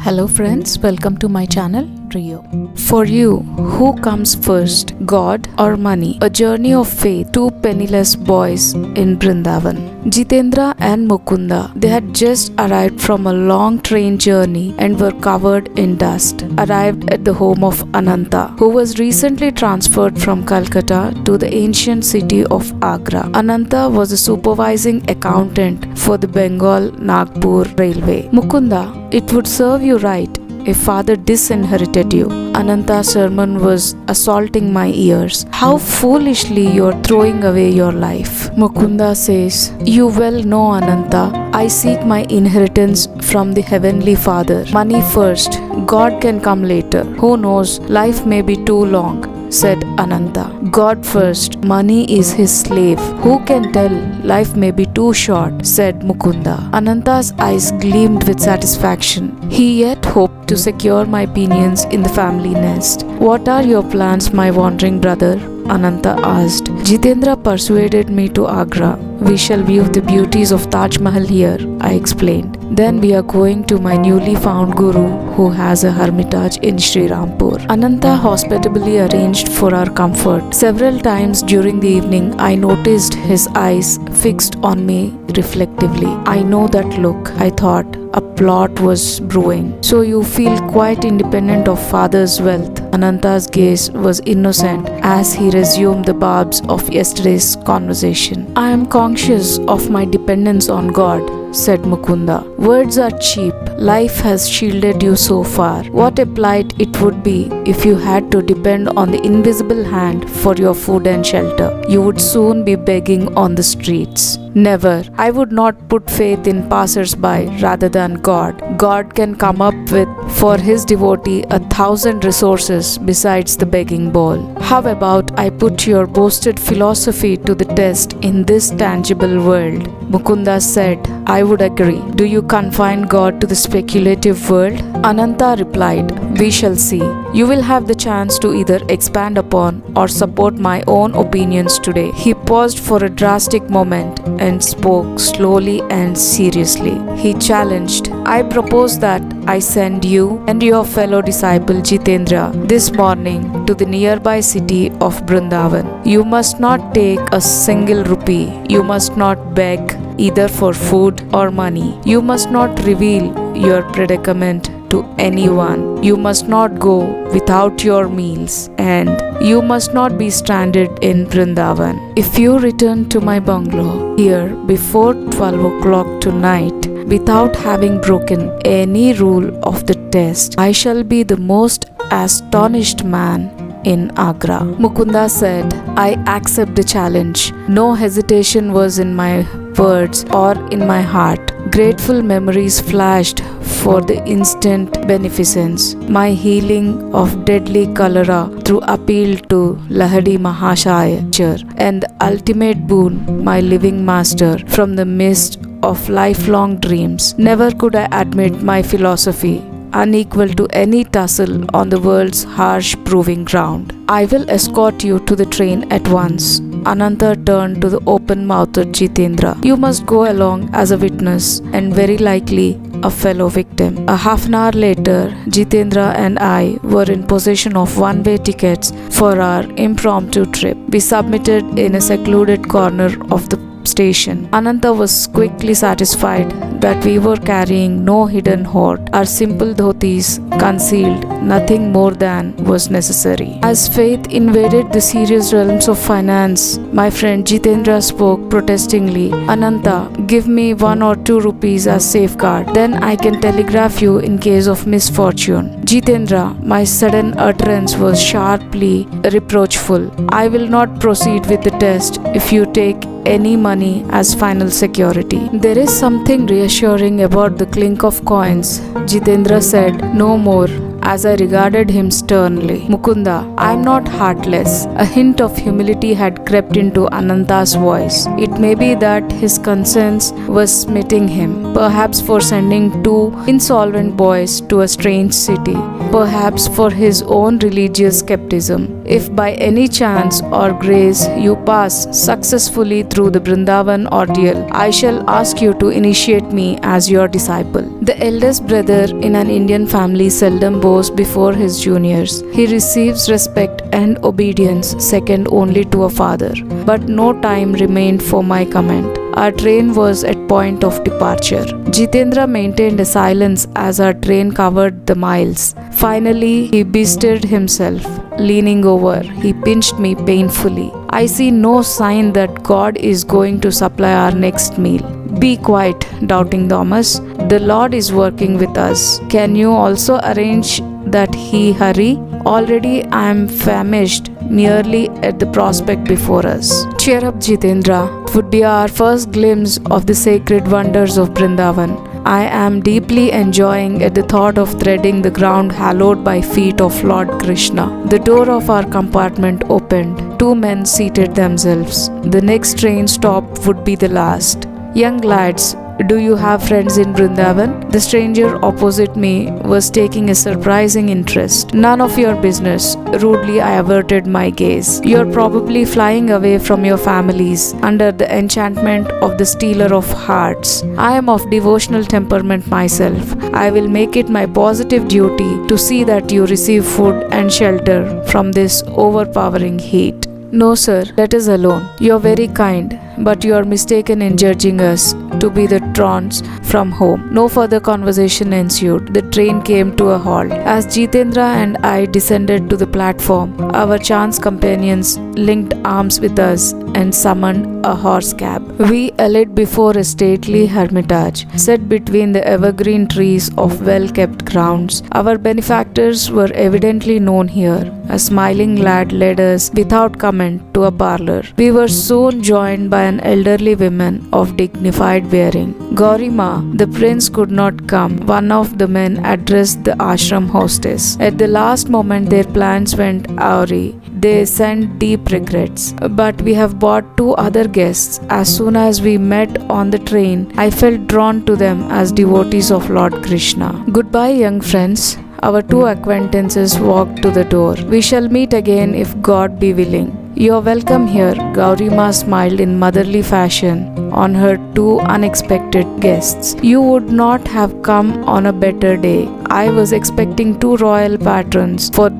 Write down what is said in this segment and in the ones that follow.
Hello friends, welcome to my channel Kriya. For you, who comes first, God or money? A journey of faith, two penniless boys in Vrindavan. Jitendra and Mukunda, they had just arrived from a long train journey and were covered in dust. Arrived at the home of Ananta, who was recently transferred from Calcutta to the ancient city of Agra. Ananta was a supervising accountant for the Bengal Nagpur Railway. Mukunda, it would serve you right if father disinherited you. Ananta's sermon was assaulting my ears. How foolishly you're throwing away your life. Mukunda says, you well know, Ananta, I seek my inheritance from the Heavenly Father. Money first, God can come later. Who knows, life may be too long, said Ananta. God first, money is his slave. Who can tell, life may be too short, said Mukunda. Ananta's eyes gleamed with satisfaction. He yet hoped to secure my opinions in the family nest. What are your plans, my wandering brother? Ananta asked. Jitendra persuaded me to Agra. We shall view the beauties of Taj Mahal here, I explained. Then we are going to my newly found guru who has a hermitage in Sri Rampur. Ananta hospitably arranged for our comfort. Several times during the evening, I noticed his eyes fixed on me reflectively. I know that look, I thought. A plot was brewing. So you feel quite independent of father's wealth. Ananta's gaze was innocent as he resumed the barbs of yesterday's conversation. I am conscious of my dependence on God, said Mukunda. Words are cheap. Life has shielded you so far. What a plight it would be if you had to depend on the invisible hand for your food and shelter. You would soon be begging on the streets. Never. I would not put faith in passers-by rather than God. God can come up with, for his devotee, 1,000 resources besides the begging bowl. How about I put your boasted philosophy to the test in this tangible world? Mukunda said, I would agree. Do you confine God to the speculative world? Ananta replied, we shall see. You will have the chance to either expand upon or support my own opinions today. He paused for a drastic moment and spoke slowly and seriously. He challenged, I propose that I send you and your fellow disciple Jitendra this morning to the nearby city of Vrindavan. You must not take a single rupee. You must not beg either for food or money. You must not reveal your predicament to anyone. You must not go without your meals, and you must not be stranded in Vrindavan. If you return to my bungalow here before 12 o'clock tonight without having broken any rule of the test, I shall be the most astonished man in Agra. Mukunda said, I accept the challenge. No hesitation was in my words or in my heart. Grateful memories flashed for the instant beneficence. My healing of deadly cholera through appeal to Lahadi Mahashayachar, and the ultimate boon, my living master, from the mist of lifelong dreams. Never could I admit my philosophy unequal to any tussle on the world's harsh proving ground. I will escort you to the train at once. Ananta turned to the open-mouthed Jitendra. You must go along as a witness and very likely a fellow victim. A half an hour later, Jitendra and I were in possession of one-way tickets for our impromptu trip. We submitted in a secluded corner of the station. Ananta was quickly satisfied that we were carrying no hidden hoard. Our simple dhotis concealed nothing more than was necessary. As faith invaded the serious realms of finance, my friend Jitendra spoke protestingly. Ananta, give me 1 or 2 rupees as safeguard. Then I can telegraph you in case of misfortune. Jitendra, my sudden utterance was sharply reproachful. I will not proceed with the test if you take any money as final security. There is something reassuring about the clink of coins, Jitendra said. No more. as I regarded him sternly. Mukunda, I am not heartless. A hint of humility had crept into Ananta's voice. It may be that his conscience was smiting him, perhaps for sending two insolvent boys to a strange city, perhaps for his own religious skepticism. If by any chance or grace you pass successfully through the Brindavan ordeal, I shall ask you to initiate me as your disciple. The eldest brother in an Indian family seldom bows before his juniors. He receives respect and obedience second only to a father. But no time remained for my comment. Our train was at point of departure. Jitendra maintained a silence as our train covered the miles. Finally, he bestirred himself. Leaning over, he pinched me painfully. I see no sign that God is going to supply our next meal. Be quiet, Doubting Thomas. The Lord is working with us. Can you also arrange that he hurry? Already I am famished merely at the prospect before us. Cheer up, Jitendra. It would be our first glimpse of the sacred wonders of Brindavan. I am deeply enjoying at the thought of treading the ground hallowed by feet of Lord Krishna. The door of our compartment opened. Two men seated themselves. The next train stop would be the last. Young lads, do you have friends in Brindavan? The stranger opposite me was taking a surprising interest. None of your business. Rudely I averted my gaze. You're probably flying away from your families under the enchantment of the stealer of hearts. I am of devotional temperament myself. I will make it my positive duty to see that you receive food and shelter from this overpowering heat. No, sir, let us alone. You're very kind, but you are mistaken in judging us to be the trons from home. No further conversation ensued. The train came to a halt. As Jitendra and I descended to the platform, our chance companions linked arms with us and summoned a horse cab. We alighted before a stately hermitage set between the evergreen trees of well-kept grounds. Our benefactors were evidently known here. A smiling lad led us without comment to a parlor. We were soon joined by an elderly woman of dignified bearing. Gaurima, the prince could not come, one of the men addressed the ashram hostess. At the last moment their plans went awry. They sent deep regrets. But we have brought two other guests. As soon as we met on the train, I felt drawn to them as devotees of Lord Krishna. Goodbye, young friends. Our two acquaintances walked to the door. We shall meet again if God be willing. You're welcome here. Gaurima smiled in motherly fashion on her two unexpected guests. You would not have come on a better day. I was expecting two royal patrons of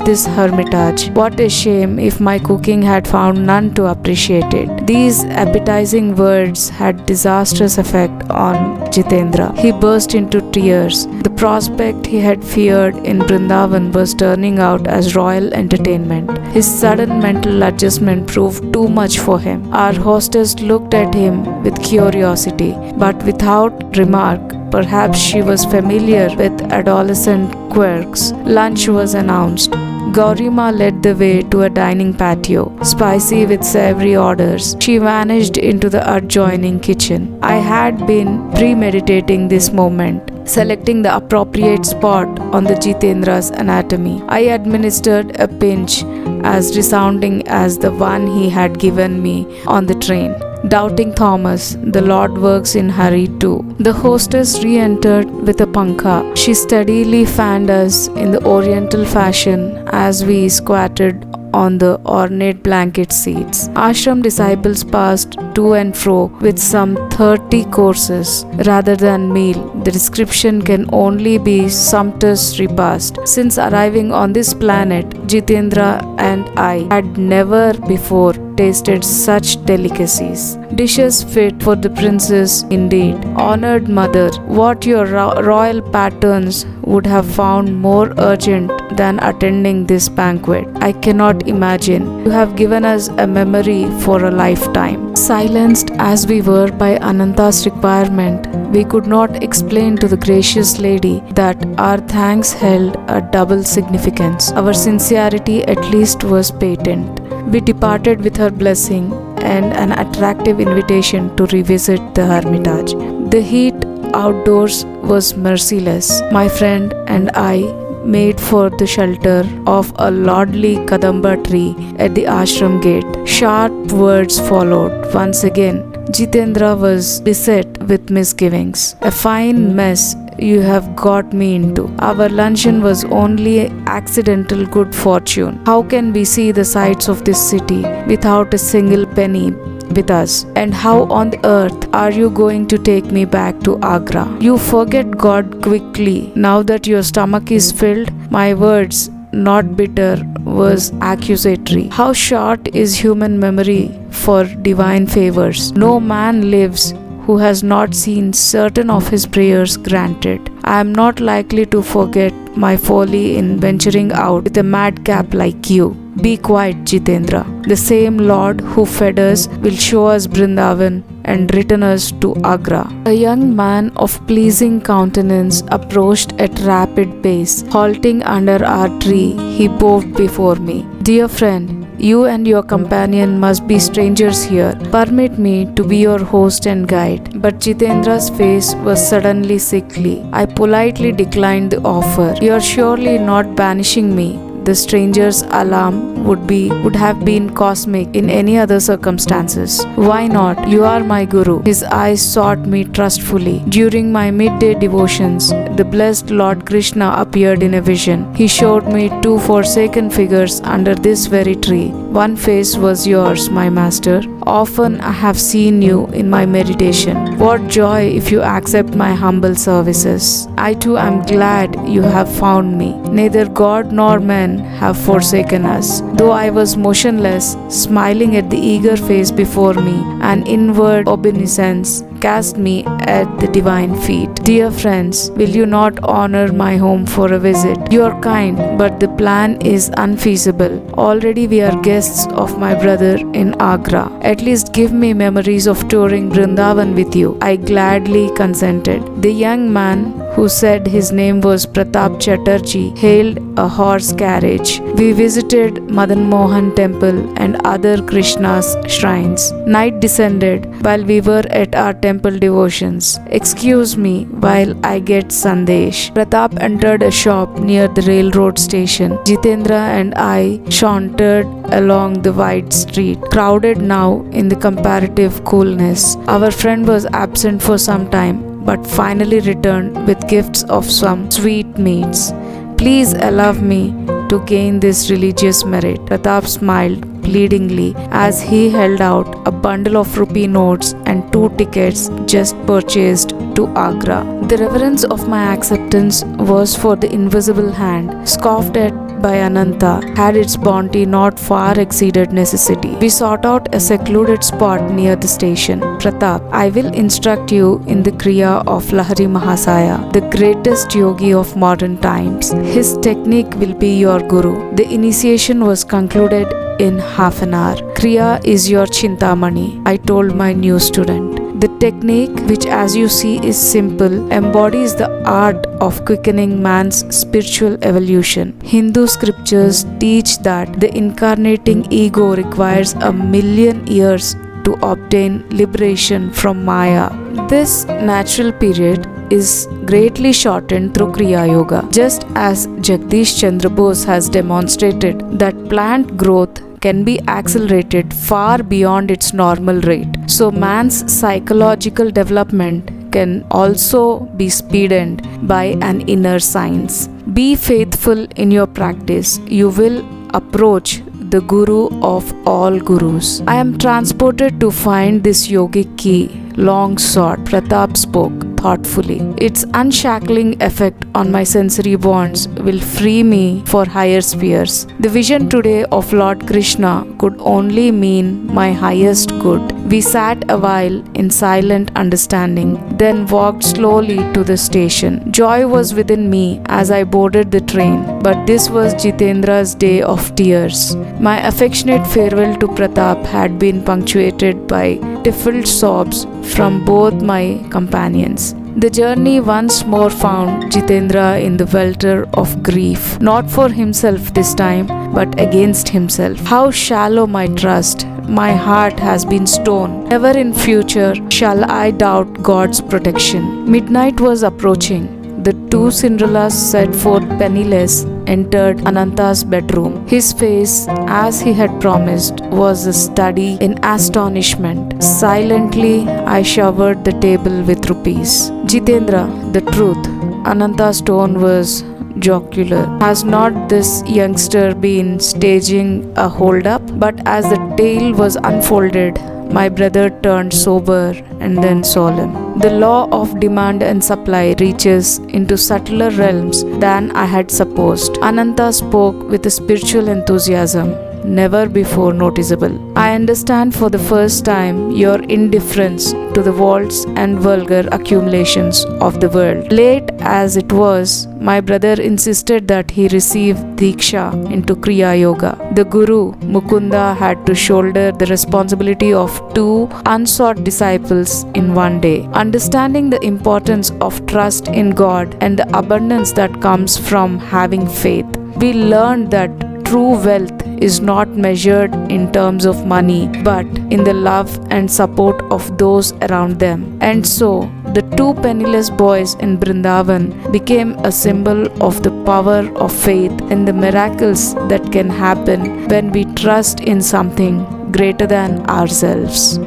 this hermitage. What a shame if my cooking had found none to appreciate it. These appetizing words had disastrous effect on Jitendra. He burst into tears. The prospect he had feared in Brindavan was turning out as royal entertainment. His sudden mental adjustment proved too much for him. Our hostess looked at him with curiosity, but without remark. Perhaps she was familiar with adolescent quirks. Lunch was announced. Gaurima led the way to a dining patio, spicy with savory orders. She vanished into the adjoining kitchen. I had been premeditating this moment, selecting the appropriate spot on the Jitendra's anatomy. I administered a pinch as resounding as the one he had given me on the train. Doubting Thomas, the Lord works in hurry too. The hostess re-entered with a pankha. She steadily fanned us in the oriental fashion as we squatted on the ornate blanket seats. Ashram disciples passed to and fro with some 30 courses rather than meal. The description can only be sumptuous repast. Since arriving on this planet, Jitendra and I had never before tasted such delicacies. Dishes fit for the princess indeed. Honored mother, what your royal patrons would have found more urgent than attending this banquet, I cannot imagine. You have given us a memory for a lifetime. Silenced as we were by Ananta's requirement, we could not explain to the gracious lady that our thanks held a double significance. Our sincerity at least was patent. We departed with her blessing and an attractive invitation to revisit the hermitage. The heat outdoors was merciless. My friend and I made for the shelter of a lordly Kadamba tree at the ashram gate. Sharp words followed. Once again, Jitendra was beset with misgivings. A fine mess you have got me into. Our luncheon was only accidental good fortune. How can we see the sights of this city without a single penny with us? And how on the earth are you going to take me back to Agra? You forget God quickly. Now that your stomach is filled, my words, not bitter, was accusatory. How short is human memory for divine favors? No man lives who has not seen certain of his prayers granted. I am not likely to forget my folly in venturing out with a madcap like you. Be quiet, Jitendra. The same Lord who fed us will show us Brindavan and return us to Agra. A young man of pleasing countenance approached at rapid pace. Halting under our tree, he bowed before me. Dear friend, you and your companion must be strangers here. Permit me to be your host and guide. But Jitendra's face was suddenly sickly. I politely declined the offer. You are surely not banishing me. The stranger's alarm would have been cosmic in any other circumstances. Why not? You are my guru. His eyes sought me trustfully. During my midday devotions, the blessed Lord Krishna appeared in a vision. He showed me two forsaken figures under this very tree. One face was yours, my master. Often I have seen you in my meditation. What joy if you accept my humble services. I too am glad you have found me. Neither God nor men have forsaken us. Though I was motionless, smiling at the eager face before me, an inward obeisance cast me at the divine feet. Dear friends, will you not honor my home for a visit? You are kind, but the plan is unfeasible. Already we are guests of my brother in Agra. At least give me memories of touring Brindavan with you. I gladly consented. The young man, who said his name was Pratap Chatterjee, hailed a horse carriage. We visited Madan Mohan temple and other Krishna's shrines. Night descended while we were at our temple devotions. Excuse me while I get sandesh. Pratap entered a shop near the railroad station. Jitendra and I sauntered along the wide street, crowded now in the comparative coolness. Our friend was absent for some time, but finally returned with gifts of some sweetmeats. Please allow me to gain this religious merit. Pratap smiled pleadingly as he held out a bundle of rupee notes and 2 tickets just purchased to Agra. The reverence of my acceptance was for the invisible hand, scoffed at by Ananta, had its bounty not far exceeded necessity. We sought out a secluded spot near the station. Pratap, I will instruct you in the Kriya of Lahari Mahasaya, the greatest yogi of modern times. His technique will be your guru. The initiation was concluded in half an hour. Kriya is your Chinthamani, I told my new student. The technique, which as you see is simple, embodies the art of quickening man's spiritual evolution. Hindu scriptures teach that the incarnating ego requires 1,000,000 years to obtain liberation from Maya. This natural period is greatly shortened through kriyayoga. Just as Jagdish Chandra Bose has demonstrated that plant growth can be accelerated far beyond its normal rate, so man's psychological development can also be speeded by an inner science. Be faithful in your practice. You will approach the guru of all gurus. I am transported to find this yogic key long sought. Pratap spoke thoughtfully. Its unshackling effect on my sensory bonds will free me for higher spheres. The vision today of Lord Krishna could only mean my highest good. We sat a while in silent understanding, then walked slowly to the station. Joy was within me as I boarded the train, but this was Jitendra's day of tears. My affectionate farewell to Pratap had been punctuated by stifled sobs from both my companions. The journey once more found Jitendra in the welter of grief, not for himself this time, but against himself. How shallow my trust! My heart has been stone. Never in future shall I doubt God's protection. Midnight was approaching. the two Cinderellas set forth penniless entered Ananta's bedroom. His face, as he had promised, was a study in astonishment. Silently, I showered the table with rupees. Jitendra, the truth. Ananta's tone was jocular. Has not this youngster been staging a hold-up? But as the tale was unfolded, my brother turned sober and then solemn. The law of demand and supply reaches into subtler realms than I had supposed. Ananta spoke with a spiritual enthusiasm never before noticeable. I understand for the first time your indifference to the vaults and vulgar accumulations of the world. Late as it was, my brother insisted that he receive Diksha into kriyayoga. The Guru, Mukunda, had to shoulder the responsibility of two unsought disciples in one day. Understanding the importance of trust in God and the abundance that comes from having faith, we learned that true wealth is not measured in terms of money, but in the love and support of those around them. And so, the two penniless boys in Brindavan became a symbol of the power of faith and the miracles that can happen when we trust in something greater than ourselves.